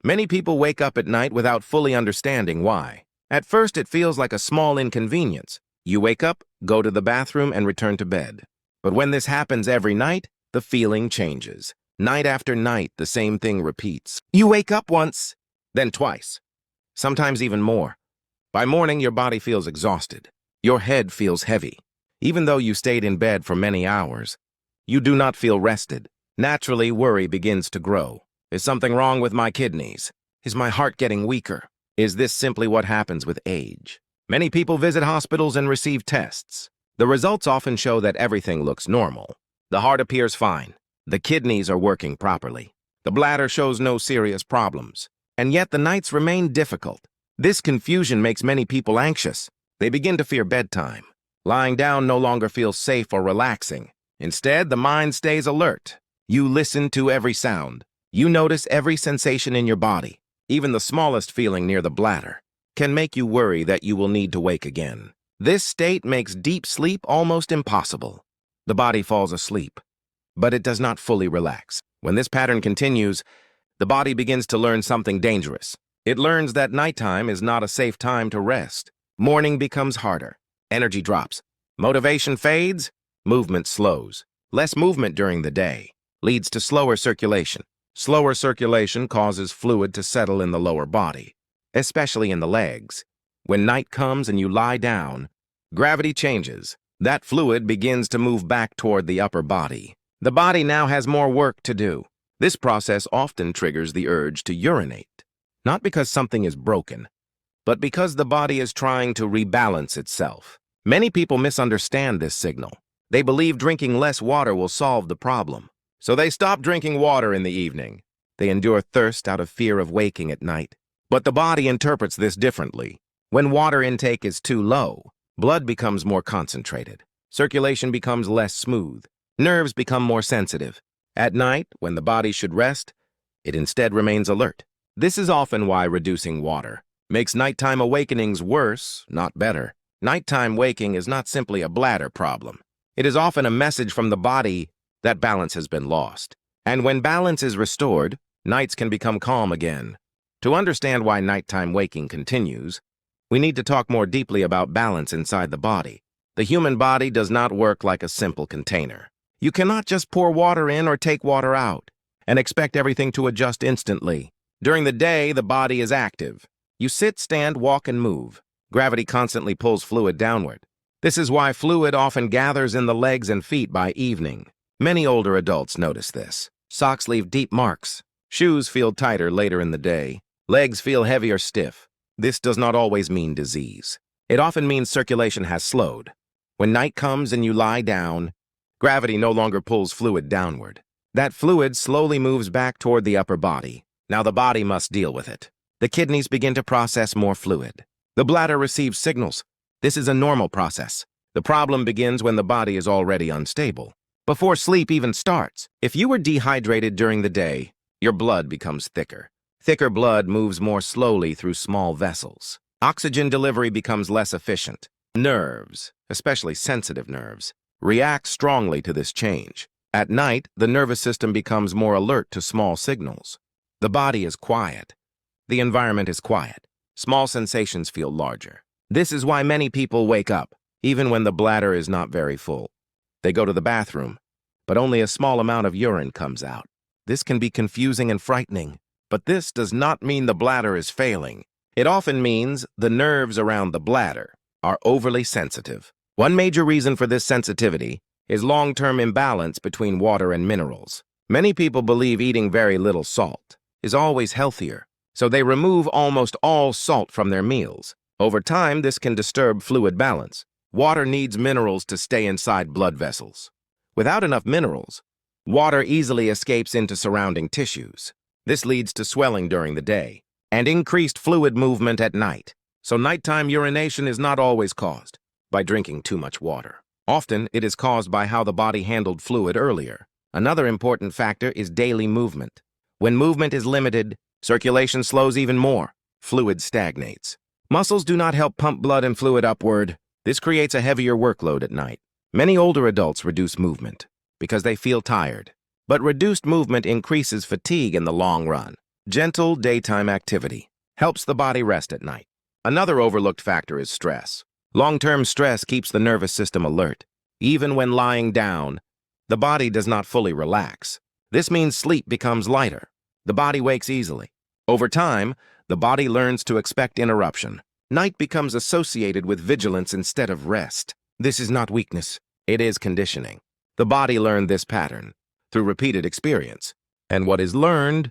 Many people wake up at night without fully understanding why. At first, it feels like a small inconvenience. You wake up, go to the bathroom, and return to bed. But when this happens every night, the feeling changes. Night after night, the same thing repeats. You wake up once, then twice, sometimes even more. By morning, your body feels exhausted. Your head feels heavy. Even though you stayed in bed for many hours, you do not feel rested. Naturally, worry begins to grow. Is something wrong with my kidneys? Is my heart getting weaker? Is this simply what happens with age? Many people visit hospitals and receive tests. The results often show that everything looks normal. The heart appears fine. The kidneys are working properly. The bladder shows no serious problems. And yet the nights remain difficult. This confusion makes many people anxious. They begin to fear bedtime. Lying down no longer feels safe or relaxing. Instead, the mind stays alert. You listen to every sound. You notice every sensation in your body. Even the smallest feeling near the bladder can make you worry that you will need to wake again. This state makes deep sleep almost impossible. The body falls asleep, but it does not fully relax. When this pattern continues, the body begins to learn something dangerous. It learns that nighttime is not a safe time to rest. Morning becomes harder. Energy drops. Motivation fades. Movement slows. Less movement during the day leads to slower circulation. Slower circulation causes fluid to settle in the lower body, especially in the legs. When night comes and you lie down, gravity changes. That fluid begins to move back toward the upper body. The body now has more work to do. This process often triggers the urge to urinate, not because something is broken, but because the body is trying to rebalance itself. Many people misunderstand this signal. They believe drinking less water will solve the problem. So they stop drinking water in the evening. They endure thirst out of fear of waking at night. But the body interprets this differently. When water intake is too low, blood becomes more concentrated. Circulation becomes less smooth. Nerves become more sensitive. At night, when the body should rest, it instead remains alert. This is often why reducing water makes nighttime awakenings worse, not better. Nighttime waking is not simply a bladder problem. It is often a message from the body that balance has been lost. And when balance is restored, nights can become calm again. To understand why nighttime waking continues, we need to talk more deeply about balance inside the body. The human body does not work like a simple container. You cannot just pour water in or take water out and expect everything to adjust instantly. During the day, the body is active. You sit, stand, walk, and move. Gravity constantly pulls fluid downward. This is why fluid often gathers in the legs and feet by evening. Many older adults notice this. Socks leave deep marks. Shoes feel tighter later in the day. Legs feel heavy or stiff. This does not always mean disease. It often means circulation has slowed. When night comes and you lie down, gravity no longer pulls fluid downward. That fluid slowly moves back toward the upper body. Now the body must deal with it. The kidneys begin to process more fluid. The bladder receives signals. This is a normal process. The problem begins when the body is already unstable. Before sleep even starts, if you were dehydrated during the day, your blood becomes thicker. Thicker blood moves more slowly through small vessels. Oxygen delivery becomes less efficient. Nerves, especially sensitive nerves, react strongly to this change. At night, the nervous system becomes more alert to small signals. The body is quiet. The environment is quiet. Small sensations feel larger. This is why many people wake up, even when the bladder is not very full. They go to the bathroom, but only a small amount of urine comes out. This can be confusing and frightening, but this does not mean the bladder is failing. It often means the nerves around the bladder are overly sensitive. One major reason for this sensitivity is long-term imbalance between water and minerals. Many people believe eating very little salt is always healthier, so they remove almost all salt from their meals. Over time, this can disturb fluid balance. Water needs minerals to stay inside blood vessels. Without enough minerals, water easily escapes into surrounding tissues. This leads to swelling during the day and increased fluid movement at night. So nighttime urination is not always caused by drinking too much water. Often, it is caused by how the body handled fluid earlier. Another important factor is daily movement. When movement is limited, circulation slows even more. Fluid stagnates. Muscles do not help pump blood and fluid upward. This creates a heavier workload at night. Many older adults reduce movement because they feel tired. But reduced movement increases fatigue in the long run. Gentle daytime activity helps the body rest at night. Another overlooked factor is stress. Long-term stress keeps the nervous system alert. Even when lying down, the body does not fully relax. This means sleep becomes lighter. The body wakes easily. Over time, the body learns to expect interruption. Night becomes associated with vigilance instead of rest. This is not weakness. It is conditioning. The body learned this pattern through repeated experience. And what is learned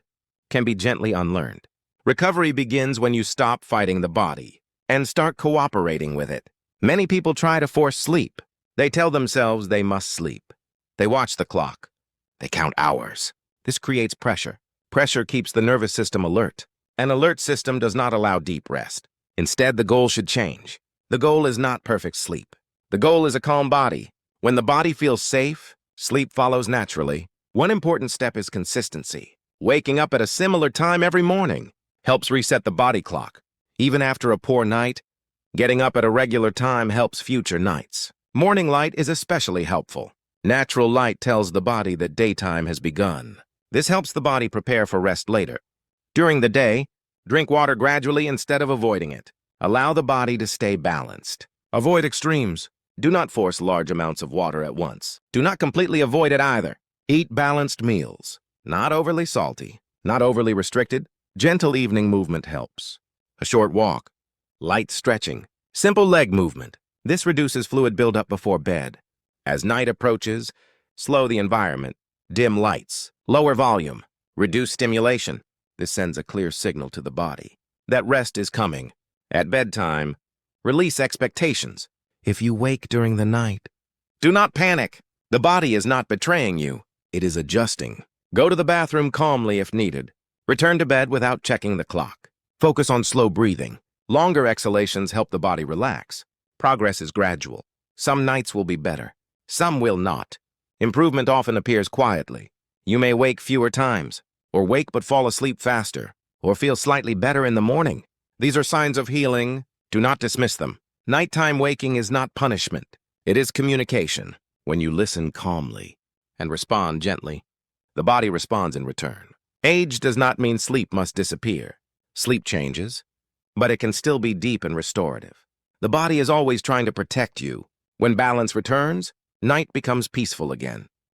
can be gently unlearned. Recovery begins when you stop fighting the body and start cooperating with it. Many people try to force sleep. They tell themselves they must sleep. They watch the clock. They count hours. This creates pressure. Pressure keeps the nervous system alert. An alert system does not allow deep rest. Instead, the goal should change. The goal is not perfect sleep. The goal is a calm body. When the body feels safe, sleep follows naturally. One important step is consistency. Waking up at a similar time every morning helps reset the body clock. Even after a poor night, getting up at a regular time helps future nights. Morning light is especially helpful. Natural light tells the body that daytime has begun. This helps the body prepare for rest later. During the day, drink water gradually instead of avoiding it. Allow the body to stay balanced. Avoid extremes. Do not force large amounts of water at once. Do not completely avoid it either. Eat balanced meals. Not overly salty, not overly restricted. Gentle evening movement helps. A short walk, light stretching, simple leg movement. This reduces fluid buildup before bed. As night approaches, slow the environment. Dim lights, lower volume, reduce stimulation. This sends a clear signal to the body that rest is coming. At bedtime, release expectations. If you wake during the night, do not panic. The body is not betraying you. It is adjusting. Go to the bathroom calmly if needed. Return to bed without checking the clock. Focus on slow breathing. Longer exhalations help the body relax. Progress is gradual. Some nights will be better. Some will not. Improvement often appears quietly. You may wake fewer times, or wake but fall asleep faster, or feel slightly better in the morning. These are signs of healing. Do not dismiss them. Nighttime waking is not punishment. It is communication. When you listen calmly and respond gently, the body responds in return. Age does not mean sleep must disappear. Sleep changes, but it can still be deep and restorative. The body is always trying to protect you. When balance returns, night becomes peaceful again.